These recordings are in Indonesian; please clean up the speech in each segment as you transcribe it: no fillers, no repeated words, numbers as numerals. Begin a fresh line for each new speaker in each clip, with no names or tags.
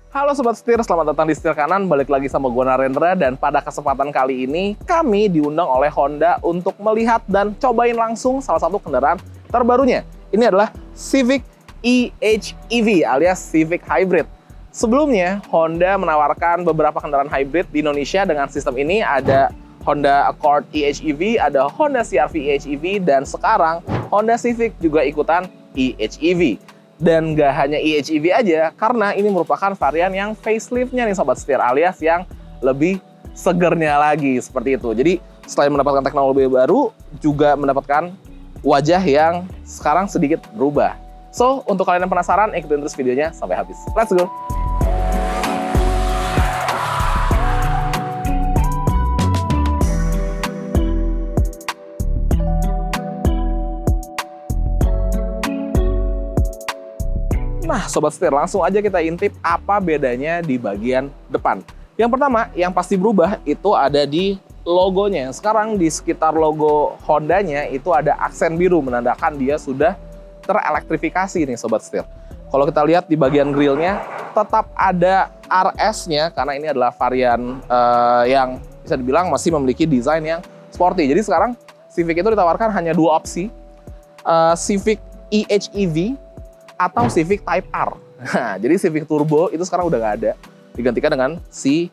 Halo Sobat Setir, selamat datang di Setir Kanan. Balik lagi sama gue Narendra, dan pada kesempatan kali ini kami diundang oleh Honda untuk melihat dan cobain langsung salah satu kendaraan terbarunya. Ini adalah Civic e-HEV alias Civic Hybrid. Sebelumnya, Honda menawarkan beberapa kendaraan hybrid di Indonesia dengan sistem ini. Ada Honda Accord e-HEV, ada Honda CR-V e-HEV, dan sekarang Honda Civic juga ikutan e-HEV. Dan nggak hanya e-HEV aja, karena ini merupakan varian yang facelift-nya nih Sobat Setir, alias yang lebih segernya lagi, seperti itu. Jadi selain mendapatkan teknologi baru, juga mendapatkan wajah yang sekarang sedikit berubah. So, untuk kalian yang penasaran, ikutin terus videonya sampai habis. Let's go! Nah, Sobat Setir, langsung aja kita intip apa bedanya di bagian depan. Yang pertama, yang pasti berubah itu ada di logonya. Sekarang di sekitar logo Hondanya itu ada aksen biru, menandakan dia sudah terelektrifikasi nih Sobat Setir. Kalau kita lihat di bagian grillnya, tetap ada RS-nya, karena ini adalah varian yang bisa dibilang masih memiliki desain yang sporty. Jadi sekarang Civic itu ditawarkan hanya dua opsi, Civic e-HEV atau Civic Type R. Nah, jadi Civic Turbo itu sekarang udah nggak ada, digantikan dengan si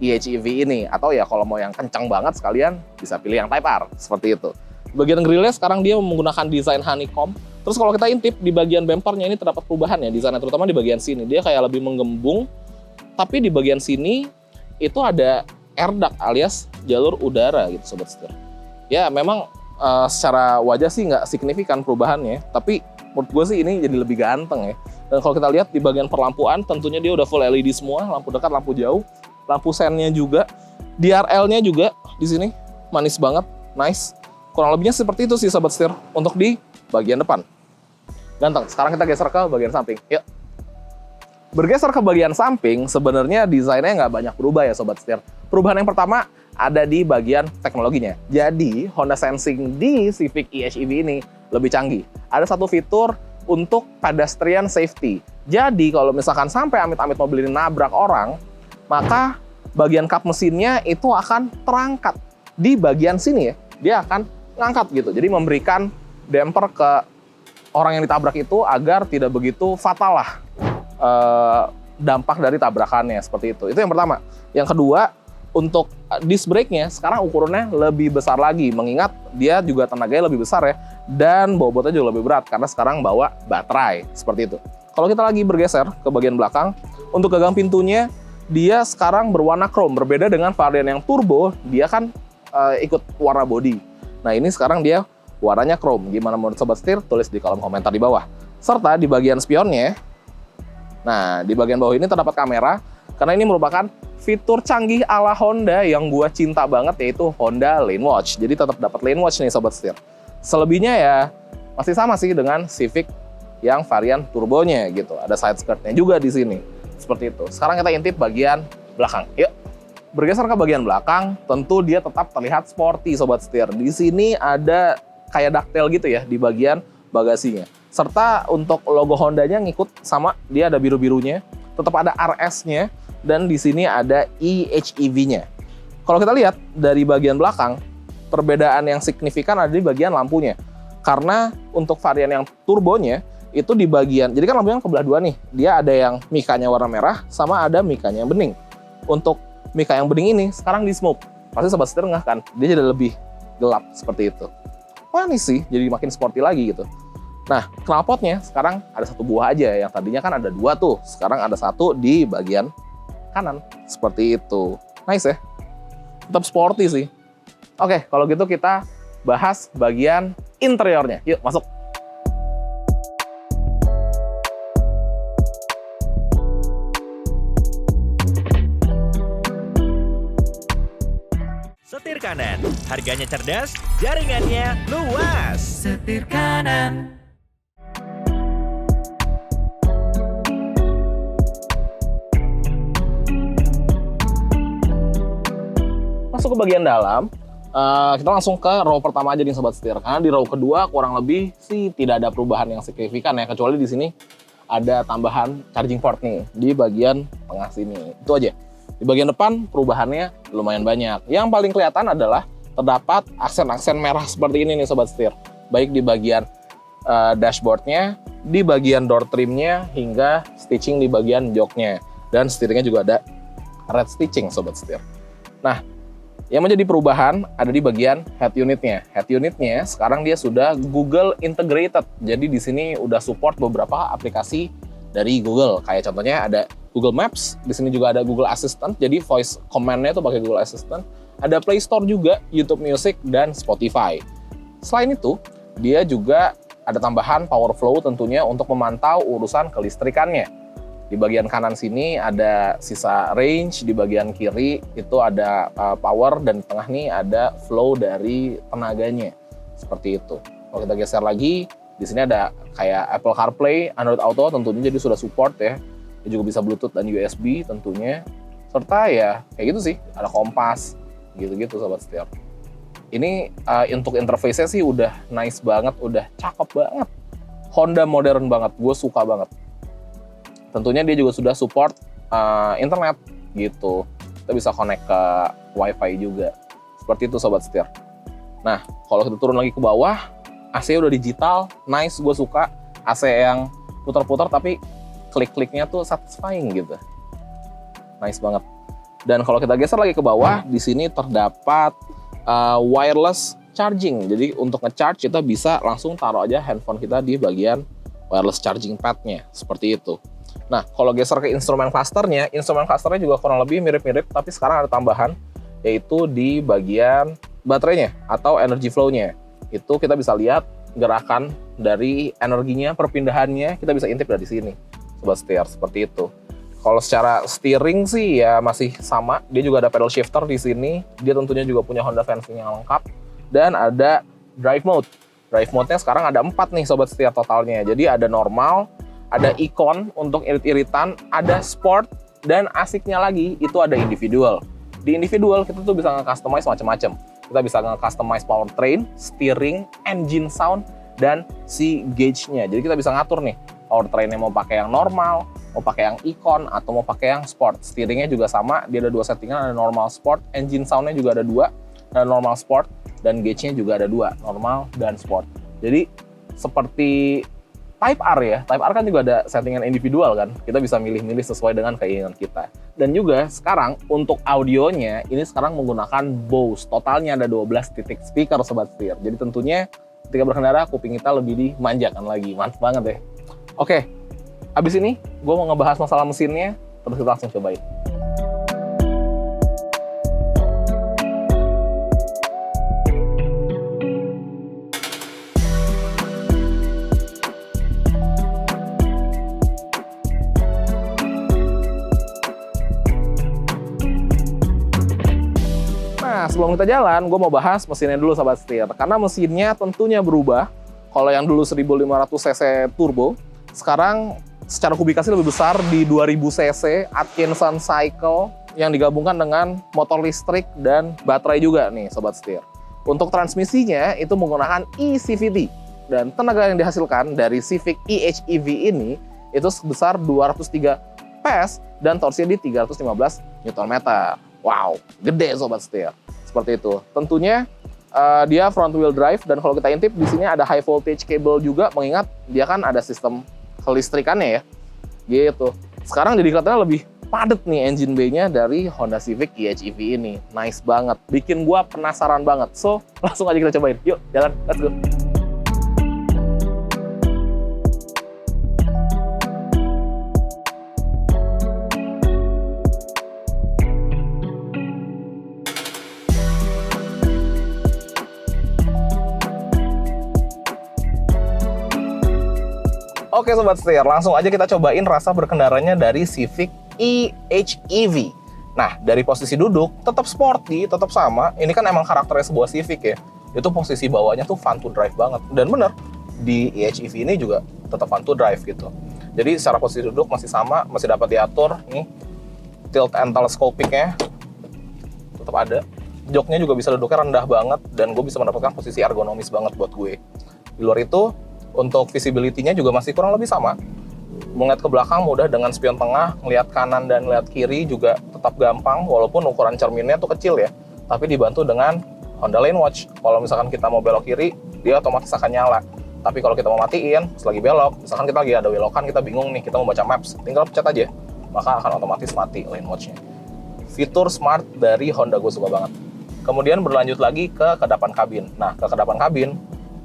e-HEV ini. Atau ya kalau mau yang kencang banget sekalian bisa pilih yang Type R, seperti itu. Bagian grillnya sekarang dia menggunakan desain honeycomb. Terus kalau kita intip di bagian bumpernya ini terdapat perubahan ya desainnya, terutama di bagian sini. Dia kayak lebih menggembung, tapi di bagian sini itu ada air duct alias jalur udara gitu Sobat Setir. Ya memang secara wajah sih nggak signifikan perubahannya, tapi menurut gue sih ini jadi lebih ganteng ya. Dan kalau kita lihat di bagian perlampuan, tentunya dia udah full LED semua, lampu dekat, lampu jauh, lampu sennya juga, DRL-nya juga di sini manis banget, nice. Kurang lebihnya seperti itu sih Sobat Setir untuk di bagian depan. Ganteng. Sekarang kita geser ke bagian samping. Yuk. Bergeser ke bagian samping, sebenarnya desainnya nggak banyak berubah ya Sobat Setir. Perubahan yang pertama ada di bagian teknologinya. Jadi Honda Sensing di Civic e-HEV ini lebih canggih. Ada satu fitur untuk pedestrian safety. Jadi kalau misalkan sampai amit-amit mobil ini nabrak orang, maka bagian kap mesinnya itu akan terangkat. Di bagian sini ya, dia akan ngangkat gitu. Jadi memberikan damper ke orang yang ditabrak itu agar tidak begitu fatal lah dampak dari tabrakannya, seperti itu. Itu yang pertama. Yang kedua, untuk disc brake-nya sekarang ukurannya lebih besar lagi, mengingat dia juga tenaganya lebih besar ya, dan bobotnya juga lebih berat karena sekarang bawa baterai, seperti itu. Kalau kita lagi bergeser ke bagian belakang, untuk gagang pintunya dia sekarang berwarna chrome, berbeda dengan varian yang turbo, dia kan ikut warna body. Nah ini sekarang dia warnanya chrome. Gimana menurut Sobat Setir? Tulis di kolom komentar di bawah. Serta di bagian spionnya, nah di bagian bawah ini terdapat kamera, karena ini merupakan fitur canggih ala Honda yang gua cinta banget, yaitu Honda Lane Watch. Jadi tetap dapat Lane Watch nih Sobat Setir. Selebihnya ya masih sama sih dengan Civic yang varian turbonya gitu. Ada side skirtnya juga di sini. Seperti itu. Sekarang kita intip bagian belakang. Yuk. Bergeser ke bagian belakang, tentu dia tetap terlihat sporty Sobat Setir. Di sini ada kayak ductile gitu ya di bagian bagasinya. Serta untuk logo Hondanya ngikut sama, dia ada biru-birunya. Tetap ada RS-nya. Dan di sini ada e-HEV-nya. Kalau kita lihat dari bagian belakang, perbedaan yang signifikan ada di bagian lampunya. Karena untuk varian yang turbonya, itu di bagian, jadi kan lampunya kebelah dua nih. Dia ada yang mikanya warna merah, sama ada mikanya yang bening. Untuk mika yang bening ini, sekarang di smoke. Pasti Sobat Setir nggak kan? Dia jadi lebih gelap, seperti itu. Manis sih, jadi makin sporty lagi gitu. Nah, knalpotnya sekarang ada satu buah aja. Yang tadinya kan ada dua tuh. Sekarang ada satu di bagian kanan, seperti itu. Nice ya, tetap sporty sih. Oke, kalau gitu kita bahas bagian interiornya. Yuk masuk.
Setir Kanan, harganya cerdas, jaringannya luas. Setir Kanan.
Masuk ke bagian dalam, kita langsung ke row pertama aja nih Sobat Setir. Karena di row kedua kurang lebih sih tidak ada perubahan yang signifikan ya, kecuali di sini ada tambahan charging port nih di bagian tengah sini. Itu aja. Di bagian depan perubahannya lumayan banyak. Yang paling kelihatan adalah terdapat aksen-aksen merah seperti ini nih Sobat Setir. Baik di bagian dashboardnya, di bagian door trimnya, hingga stitching di bagian joknya. Dan setirnya juga ada red stitching Sobat Setir. Nah, yang menjadi perubahan ada di bagian head unitnya. Head unitnya sekarang dia sudah Google integrated. Jadi di sini udah support beberapa aplikasi dari Google. Kayak contohnya ada Google Maps, di sini juga ada Google Assistant. Jadi voice command-nya itu pakai Google Assistant. Ada Play Store juga, YouTube Music dan Spotify. Selain itu, dia juga ada tambahan power flow tentunya untuk memantau urusan kelistrikannya. Di bagian kanan sini ada sisa range, di bagian kiri itu ada power, dan di tengah nih ada flow dari tenaganya. Seperti itu. Kalau kita geser lagi, di sini ada kayak Apple CarPlay, Android Auto tentunya, jadi sudah support ya. Dia juga bisa Bluetooth dan USB tentunya. Serta ya kayak gitu sih, ada kompas, gitu-gitu Sobat Setir. Ini untuk interface-nya sih udah nice banget, udah cakep banget. Honda modern banget, gue suka banget. Tentunya dia juga sudah support internet gitu. Kita bisa connect ke WiFi juga. Seperti itu Sobat Setir. Nah, kalau kita turun lagi ke bawah, AC udah digital, nice, gue suka. AC yang putar-putar tapi klik-kliknya tuh satisfying gitu. Nice banget. Dan kalau kita geser lagi ke bawah, di sini terdapat wireless charging. Jadi untuk nge-charge kita bisa langsung taruh aja handphone kita di bagian wireless charging pad-nya. Seperti itu. Nah, kalau geser ke instrumen clusternya juga kurang lebih mirip-mirip, tapi sekarang ada tambahan, yaitu di bagian baterainya atau energy flow-nya. Itu kita bisa lihat gerakan dari energinya, perpindahannya, kita bisa intip dari sini. Sobat Setir, seperti itu. Kalau secara steering sih ya masih sama, dia juga ada pedal shifter di sini, dia tentunya juga punya Honda Fanfare yang lengkap, dan ada drive mode. Drive mode-nya sekarang ada 4 nih Sobat Setir totalnya, jadi ada normal, ada icon untuk irit-iritan, ada sport, dan asiknya lagi itu ada individual. Di individual kita tuh bisa nge-customize macam-macam. Kita bisa nge-customize powertrain, steering, engine sound, dan si gauge-nya. Jadi kita bisa ngatur nih, powertrain-nya mau pakai yang normal, mau pakai yang icon, atau mau pakai yang sport. Steering-nya juga sama, dia ada 2 settingan, ada normal sport, engine sound-nya juga ada 2, ada normal sport, dan gauge-nya juga ada 2, normal dan sport. Jadi seperti Type R ya, Type R kan juga ada settingan individual kan, kita bisa milih-milih sesuai dengan keinginan kita. Dan juga sekarang untuk audionya, ini sekarang menggunakan Bose, totalnya ada 12 titik speaker Sobat Setir. Jadi tentunya ketika berkendara kuping kita lebih dimanjakan lagi, mantap banget ya. Oke, abis ini gue mau ngebahas masalah mesinnya, terus kita langsung cobain. Nah, sebelum kita jalan, gue mau bahas mesinnya dulu Sobat Setir. Karena mesinnya tentunya berubah. Kalau yang dulu 1500 cc turbo, sekarang secara kubikasi lebih besar di 2000 cc Atkinson Cycle yang digabungkan dengan motor listrik dan baterai juga nih Sobat Setir. Untuk transmisinya itu menggunakan eCVT. Dan tenaga yang dihasilkan dari Civic EHEV ini itu sebesar 203 PS dan torsinya di 315 Nm. Wow, gede Sobat Setir. Seperti itu. Tentunya dia front wheel drive, dan kalau kita intip di sini ada high voltage cable juga, mengingat dia kan ada sistem kelistrikannya ya. Gitu. Sekarang jadi kelihatannya lebih padat nih engine bay-nya dari Honda Civic EHEV ini. Nice banget. Bikin gua penasaran banget. So, langsung aja kita cobain. Yuk, jalan. Let's go. Oke Sobat Setir, langsung aja kita cobain rasa berkendaranya dari Civic EHEV. Nah, dari posisi duduk, tetap sporty, tetap sama. Ini kan emang karakternya sebuah Civic ya. Itu posisi bawahnya tuh fun to drive banget. Dan bener, di EHEV ini juga tetap fun to drive gitu. Jadi secara posisi duduk masih sama, masih dapat diatur. Nih, tilt and telescopic-nya tetap ada. Joknya juga bisa duduknya rendah banget, dan gue bisa mendapatkan posisi ergonomis banget buat gue. Di luar itu, untuk visibility-nya juga masih kurang lebih sama. Melihat ke belakang mudah dengan spion tengah, ngelihat kanan dan ngelihat kiri juga tetap gampang, walaupun ukuran cerminnya tuh kecil ya. Tapi dibantu dengan Honda Lane Watch. Kalau misalkan kita mau belok kiri, dia otomatis akan nyala. Tapi kalau kita mau matiin, pas lagi belok, misalkan kita lagi ada belokan, kita bingung nih, kita mau baca maps, tinggal pencet aja, maka akan otomatis mati Lane Watch-nya. Fitur smart dari Honda gue suka banget. Kemudian berlanjut lagi ke kedapan kabin. Nah, ke kedapan kabin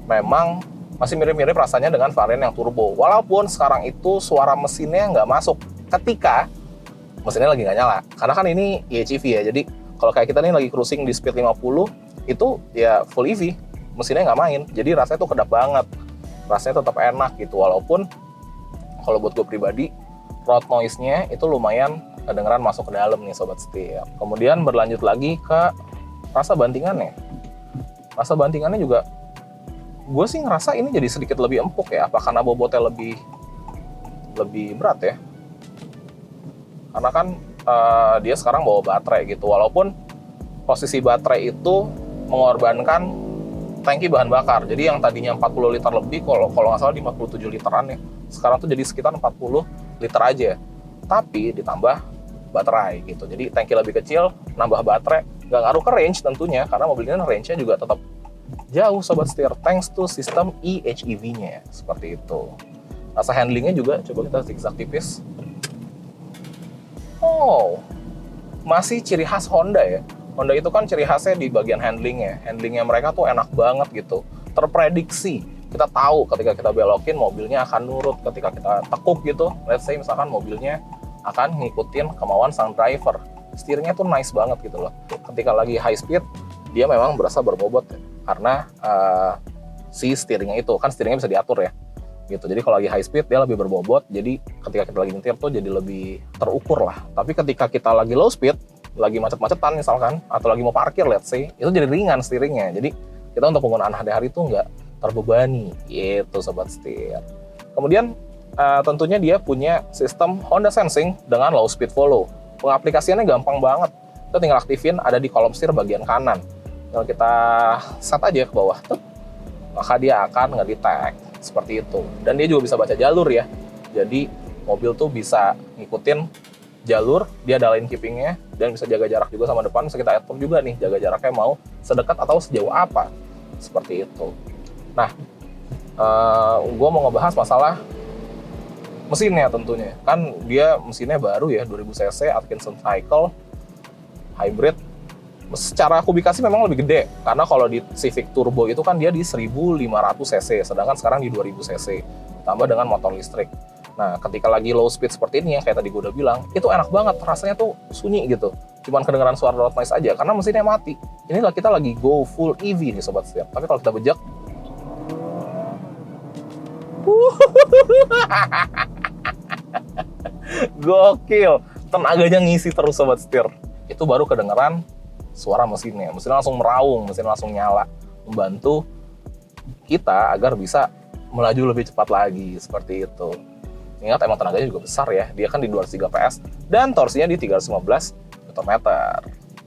memang masih mirip-mirip rasanya dengan varian yang turbo. Walaupun sekarang itu suara mesinnya nggak masuk ketika mesinnya lagi nggak nyala. Karena kan ini EHEV ya, jadi kalau kayak kita nih lagi cruising di speed 50, itu ya full EV, mesinnya nggak main. Jadi rasanya tuh kedap banget. Rasanya tetap enak gitu, walaupun kalau buat gue pribadi, road noise-nya itu lumayan kedengeran masuk ke dalam nih Sobat Setir. Kemudian berlanjut lagi ke rasa bantingannya. Rasa bantingannya juga gue sih ngerasa ini jadi sedikit lebih empuk ya, apa karena bobotnya lebih berat ya? Karena kan dia sekarang bawa baterai gitu, walaupun posisi baterai itu mengorbankan tangki bahan bakar. Jadi yang tadinya 40 liter lebih, kalau nggak salah di 57 literan ya, sekarang tuh jadi sekitar 40 liter aja. Tapi ditambah baterai gitu. Jadi tangki lebih kecil, nambah baterai, nggak ngaruh ke range tentunya, karena mobil ini range-nya juga tetap jauh Sobat Setir, thanks to sistem EHEV-nya, seperti itu. Rasa handlingnya juga, coba kita zigzag tipis. Oh, masih ciri khas Honda ya. Honda itu kan ciri khasnya di bagian handlingnya. Handlingnya mereka tuh enak banget gitu, terprediksi. Kita tahu ketika kita belokin, mobilnya akan nurut. Ketika kita tekuk gitu, let's say misalkan mobilnya akan ngikutin kemauan sang driver. Steeringnya tuh nice banget gitu loh. Ketika lagi high speed, dia memang berasa berbobot ya. Karena si steeringnya itu, kan steeringnya bisa diatur ya gitu. Jadi kalau lagi high speed dia lebih berbobot, jadi ketika kita lagi nyetir tuh jadi lebih terukur lah. Tapi ketika kita lagi low speed, lagi macet-macetan misalkan, atau lagi mau parkir let's say, itu jadi ringan steeringnya. Jadi kita untuk penggunaan hari-hari itu nggak terbebani gitu Sobat Setir. Kemudian tentunya dia punya sistem Honda Sensing dengan low speed follow. Pengaplikasiannya gampang banget. Kita tinggal aktifin, ada di kolom setir bagian kanan. Kalau kita set aja ke bawah, maka dia akan nge-detect seperti itu. Dan dia juga bisa baca jalur ya. Jadi mobil tuh bisa ngikutin jalur, dia ada lane keeping-nya, dan bisa jaga jarak juga sama depan. Bisa kita atur juga nih, jaga jaraknya mau sedekat atau sejauh apa. Seperti itu. Nah, gue mau ngebahas masalah mesinnya tentunya. Kan dia mesinnya baru ya, 2000 cc, Atkinson Cycle, hybrid. Secara kubikasi memang lebih gede, karena kalau di Civic Turbo itu kan dia di 1500 cc, sedangkan sekarang di 2000 cc, tambah dengan motor listrik. Nah, ketika lagi low speed seperti ini, yang kayak tadi gue udah bilang, itu enak banget, rasanya tuh sunyi gitu. Cuman kedengeran suara road noise aja, karena mesinnya mati. Inilah kita lagi go full EV nih Sobat Setir. Tapi kalau kita bejek, gokil, tenaganya ngisi terus Sobat Setir. Itu baru kedengeran suara mesinnya langsung meraung, mesin langsung nyala, membantu kita agar bisa melaju lebih cepat lagi, seperti itu. Ingat emang tenaganya juga besar ya, dia kan di 203 PS dan torsinya di 315 Nm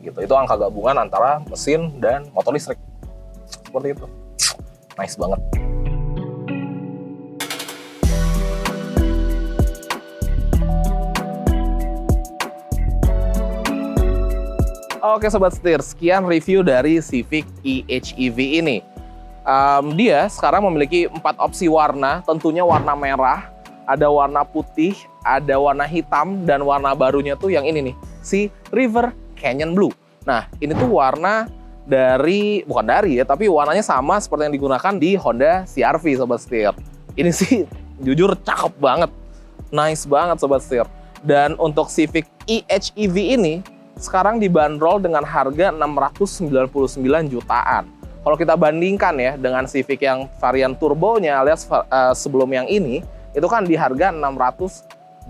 gitu. Itu angka gabungan antara mesin dan motor listrik, seperti itu. Nice banget. Oke Sobat Setir, sekian review dari Civic EHEV ini. Dia sekarang memiliki 4 opsi warna, tentunya warna merah, ada warna putih, ada warna hitam, dan warna barunya tuh yang ini nih, si River Canyon Blue. Nah, ini tuh warna bukan dari ya, tapi warnanya sama seperti yang digunakan di Honda CR-V Sobat Setir. Ini sih jujur cakep banget, nice banget Sobat Setir. Dan untuk Civic EHEV ini, sekarang dibanderol dengan harga 699 jutaan. Kalau kita bandingkan ya dengan Civic yang varian turbonya alias sebelum yang ini, itu kan di harga 620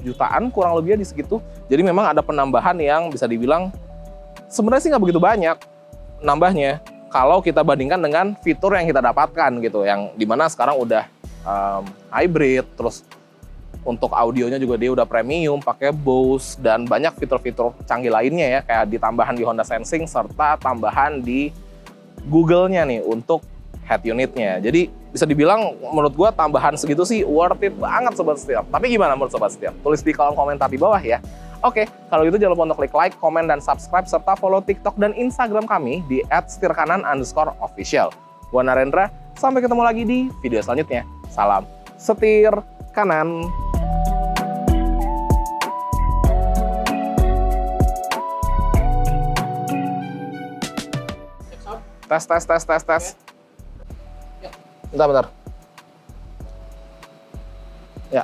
jutaan kurang lebih di segitu. Jadi memang ada penambahan yang bisa dibilang sebenarnya sih nggak begitu banyak nambahnya kalau kita bandingkan dengan fitur yang kita dapatkan gitu, yang dimana sekarang udah hybrid, terus untuk audionya juga dia udah premium, pakai Bose, dan banyak fitur-fitur canggih lainnya ya, kayak ditambahan di Honda Sensing, serta tambahan di Google-nya nih untuk head unitnya. Jadi bisa dibilang menurut gua tambahan segitu sih worth it banget Sobat Setir. Tapi gimana menurut Sobat Setir? Tulis di kolom komentar di bawah ya. Oke, kalau gitu jangan lupa untuk klik like, komen, dan subscribe, serta follow TikTok dan Instagram kami di @setirkanan_official. Gua Narendra, sampai ketemu lagi di video selanjutnya. Salam setir kanan. Tes. Bentar. Ya.